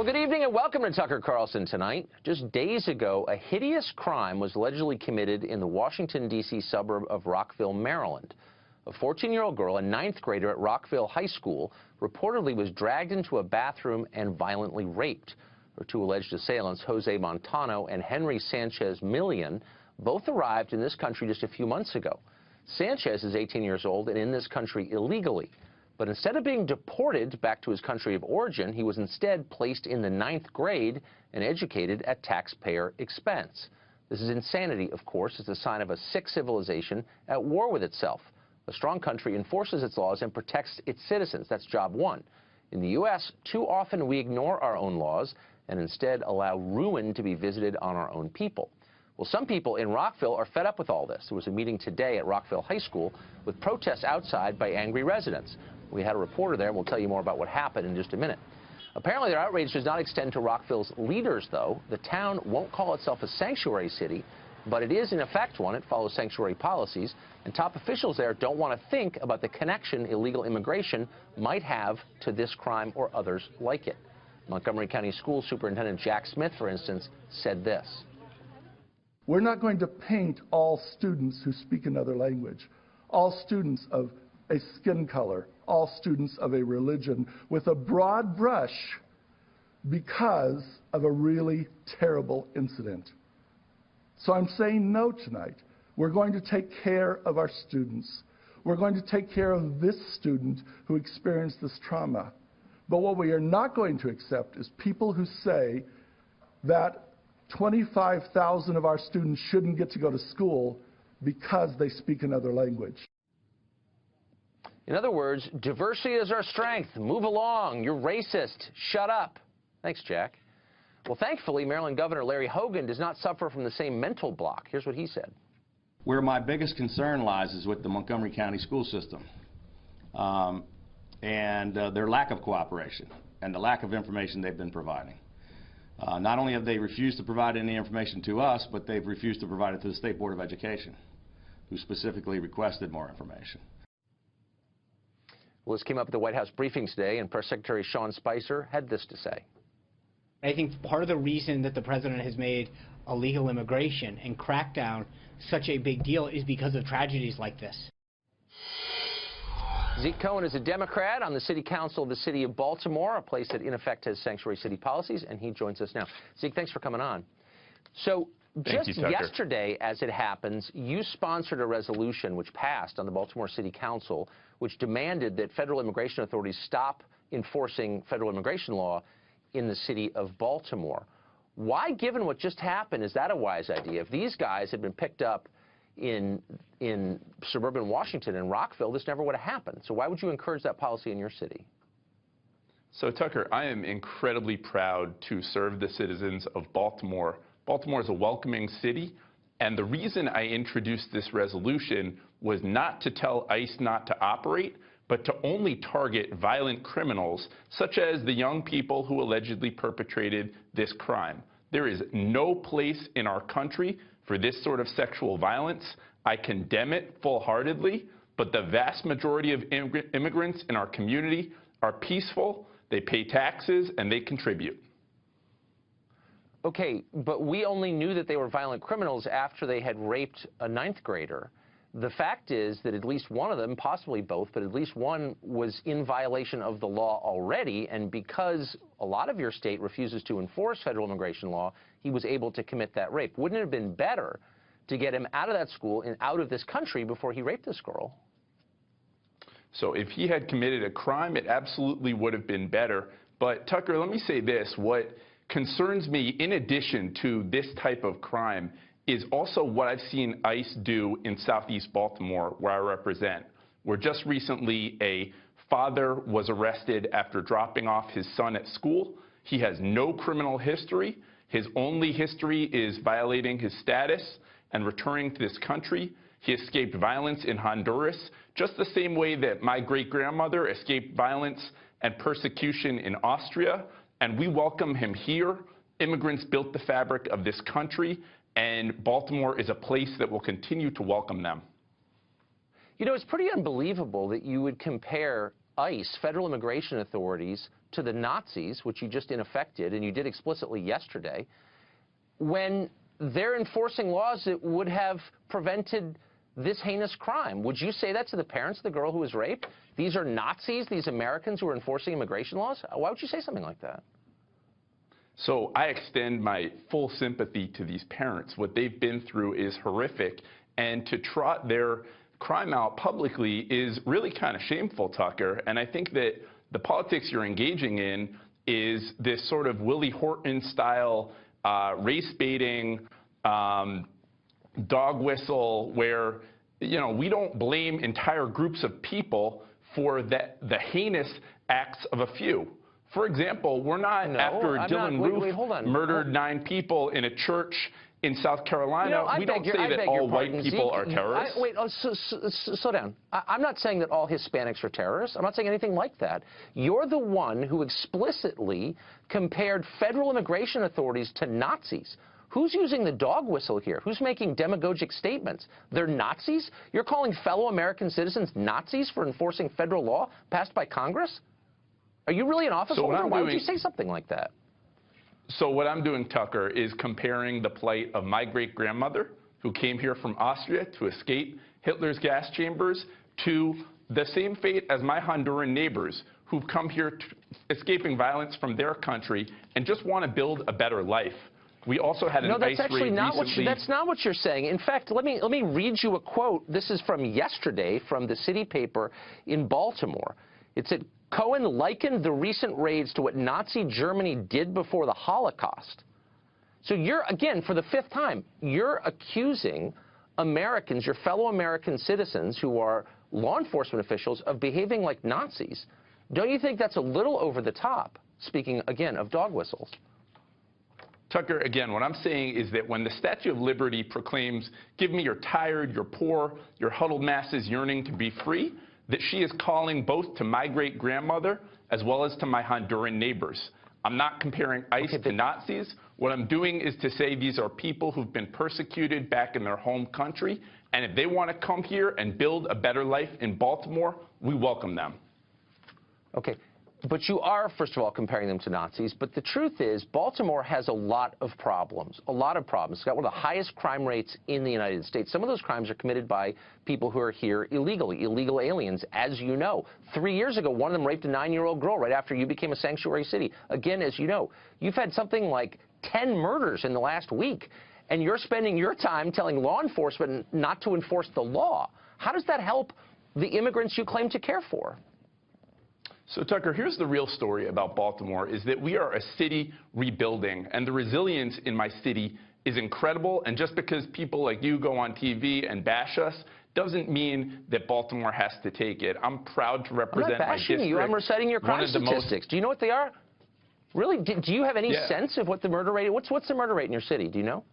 Well, good evening and welcome to Tucker Carlson Tonight. Just days ago, a hideous crime was allegedly committed in the Washington, D.C. suburb of Rockville, Maryland. A 14-year-old girl, a ninth grader at Rockville High School, reportedly was dragged into a bathroom and violently raped. Her two alleged assailants, Jose Montano and Henry Sanchez Millian, both arrived in this country just a few months ago. Sanchez is 18 years old and in this country illegally. But instead of being deported back to his country of origin, he was instead placed in the ninth grade and educated at taxpayer expense. This is insanity, of course. It's a sign of a sick civilization at war with itself. A strong country enforces its laws and protects its citizens. That's job one. In the U.S., too often we ignore our own laws and instead allow ruin to be visited on our own people. Well, some people in Rockville are fed up with all this. There was a meeting today at Rockville High School with protests outside by angry residents. We had a reporter there, and we'll tell you more about what happened in just a minute. Apparently, their outrage does not extend to Rockville's leaders, though. The town won't call itself a sanctuary city, but it is, in effect, one. It follows sanctuary policies, and top officials there don't want to think about the connection illegal immigration might have to this crime or others like it. Montgomery County School Superintendent Jack Smith, for instance, said this. We're not going to paint all students who speak another language, all students of a skin color, all students of a religion with a broad brush because of a really terrible incident. So I'm saying no tonight. We're going to take care of our students. We're going to take care of this student who experienced this trauma. But what we are not going to accept is people who say that 25,000 of our students shouldn't get to go to school because they speak another language. In other words, diversity is our strength. Move along. You're racist. Shut up. Thanks, Jack. Well, thankfully, Maryland Governor Larry Hogan does not suffer from the same mental block. Here's what he said. Where my biggest concern lies is with the Montgomery County school system and their lack of cooperation and the lack of information they've been providing. Not only have they refused to provide any information to us, but they've refused to provide it to the State Board of Education, who specifically requested more information. Well, this came up at the White House briefing today, and Press Secretary Sean Spicer had this to say. I think part of the reason that the president has made illegal immigration and crackdown such a big deal is because of tragedies like this. Zeke Cohen is a Democrat on the City Council of the City of Baltimore, a place that in effect has sanctuary city policies, and he joins us now. Zeke, thanks for coming on. So just yesterday, as it happens, you sponsored a resolution which passed on the Baltimore City Council, which demanded that federal immigration authorities stop enforcing federal immigration law in the city of Baltimore. Why, given what just happened, is that a wise idea? If these guys had been picked up in suburban Washington and Rockville, this never would have happened. So why would you encourage that policy in your city? So, Tucker, I am incredibly proud to serve the citizens of Baltimore. Baltimore is a welcoming city, and the reason I introduced this resolution was not to tell ICE not to operate, but to only target violent criminals, such as the young people who allegedly perpetrated this crime. There is no place in our country for this sort of sexual violence. I condemn it full-heartedly, but the vast majority of immigrants in our community are peaceful, they pay taxes, and they contribute. Okay, but we only knew that they were violent criminals after they had raped a ninth grader. The fact is that at least one of them, possibly both, but at least one was in violation of the law already, and because a lot of your state refuses to enforce federal immigration law, he was able to commit that rape. Wouldn't it have been better to get him out of that school and out of this country before he raped this girl? So if he had committed a crime, it absolutely would have been better. But Tucker, let me say this. What concerns me, in addition to this type of crime, is also what I've seen ICE do in Southeast Baltimore, where I represent, where just recently a father was arrested after dropping off his son at school. He has no criminal history. His only history is violating his status and returning to this country. He escaped violence in Honduras, just the same way that my great-grandmother escaped violence and persecution in Austria, and we welcome him here. Immigrants built the fabric of this country, and Baltimore is a place that will continue to welcome them. You know, it's pretty unbelievable that you would compare ICE, federal immigration authorities, to the Nazis, which you just in effect did, and you did explicitly yesterday, when they're enforcing laws that would have prevented this heinous crime? Would you say that to the parents of the girl who was raped? These are Nazis, these Americans who are enforcing immigration laws? Why would you say something like that? So I extend my full sympathy to these parents. What they've been through is horrific, and to trot their crime out publicly is really kind of shameful, Tucker. And I think that the politics you're engaging in is this sort of Willie Horton-style race-baiting dog whistle where, you know, we don't blame entire groups of people for the heinous acts of a few. For example, we're not after Dylan Roof murdered 9 people in a church in South Carolina. We don't say that all white people are terrorists. Wait, slow down. I'm not saying that all Hispanics are terrorists. I'm not saying anything like that. You're the one who explicitly compared federal immigration authorities to Nazis. Who's using the dog whistle here? Who's making demagogic statements? They're Nazis? You're calling fellow American citizens Nazis for enforcing federal law passed by Congress? Are you really an office holder? Why would you say something like that? So what I'm doing, Tucker, is comparing the plight of my great-grandmother, who came here from Austria to escape Hitler's gas chambers, to the same fate as my Honduran neighbors, who've come here escaping violence from their country and just want to build a better life. We also had an ICE raid recently. That's not what you're saying. In fact, let me read you a quote. This is from yesterday from the city paper in Baltimore. It said, Cohen likened the recent raids to what Nazi Germany did before the Holocaust. So you're, again, for the 5th time, you're accusing Americans, your fellow American citizens who are law enforcement officials, of behaving like Nazis. Don't you think that's a little over the top, speaking, again, of dog whistles? Tucker, again, what I'm saying is that when the Statue of Liberty proclaims, give me your tired, your poor, your huddled masses yearning to be free, that she is calling both to my great-grandmother as well as to my Honduran neighbors. I'm not comparing ICE to Nazis. What I'm doing is to say these are people who've been persecuted back in their home country, and if they want to come here and build a better life in Baltimore, we welcome them. Okay. But you are, first of all, comparing them to Nazis. But the truth is, Baltimore has a lot of problems, It's got one of the highest crime rates in the United States. Some of those crimes are committed by people who are here illegally, illegal aliens, as you know. 3 years ago, one of them raped a 9-year-old girl right after you became a sanctuary city. Again, as you know, you've had something like 10 murders in the last week, and you're spending your time telling law enforcement not to enforce the law. How does that help the immigrants you claim to care for? So, Tucker, here's the real story about Baltimore, is that we are a city rebuilding, and the resilience in my city is incredible. And just because people like you go on TV and bash us doesn't mean that Baltimore has to take it. I'm proud to represent my district. I'm not bashing you. I'm reciting your crime statistics. Do you know what they are? Really? Do you have any sense of what the murder rate is? What's the murder rate in your city? Do you know?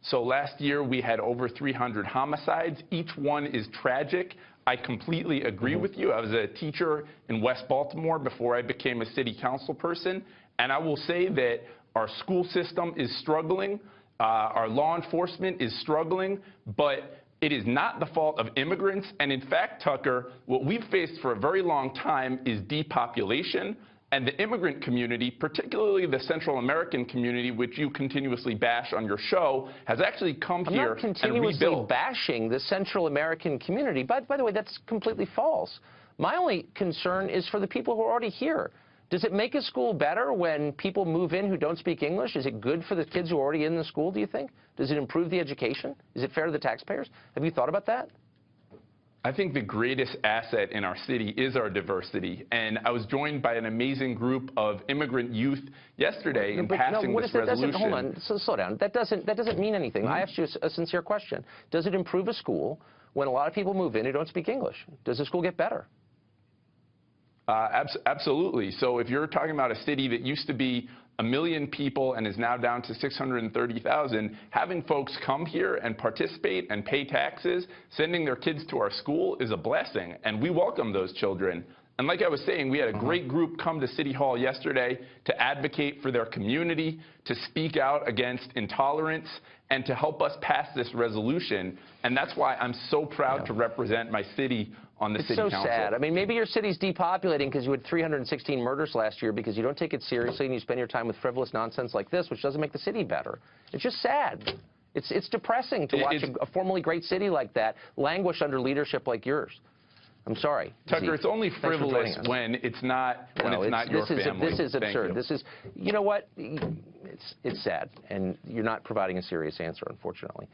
So last year we had over 300 homicides. Each one is tragic. I completely agree with you. I was a teacher in West Baltimore before I became a city council person, and I will say that our school system is struggling, our law enforcement is struggling, but it is not the fault of immigrants. And in fact, Tucker, what we've faced for a very long time is depopulation. And the immigrant community, particularly the Central American community, which you continuously bash on your show, has actually come here and rebuilt. I'm not continuously bashing the Central American community. By the way, that's completely false. My only concern is for the people who are already here. Does it make a school better when people move in who don't speak English? Is it good for the kids who are already in the school, do you think? Does it improve the education? Is it fair to the taxpayers? Have you thought about that? I think the greatest asset in our city is our diversity, and I was joined by an amazing group of immigrant youth yesterday in passing this resolution. Hold on, slow down. That doesn't mean anything. I asked you a sincere question. Does it improve a school when a lot of people move in who don't speak English? Does the school get better? Absolutely. So if you're talking about a city that used to be 1 million people and is now down to 630,000, having folks come here and participate and pay taxes, sending their kids to our school is a blessing, and we welcome those children. And like I was saying, we had a great group come to City Hall yesterday to advocate for their community, to speak out against intolerance, and to help us pass this resolution. And that's why I'm so proud to represent my city on the It's city so council. sad. I mean, maybe your city's depopulating because you had 316 murders last year because you don't take it seriously and you spend your time with frivolous nonsense like this, which doesn't make the city better. It's just sad. It's depressing to watch a formerly great city like that languish under leadership like yours. I'm sorry. Tucker, Zeke. it's only Thanks for frivolous joining us. when it's not your family. This is Thank absurd. you. This is, you know what? It's sad, and you're not providing a serious answer, unfortunately.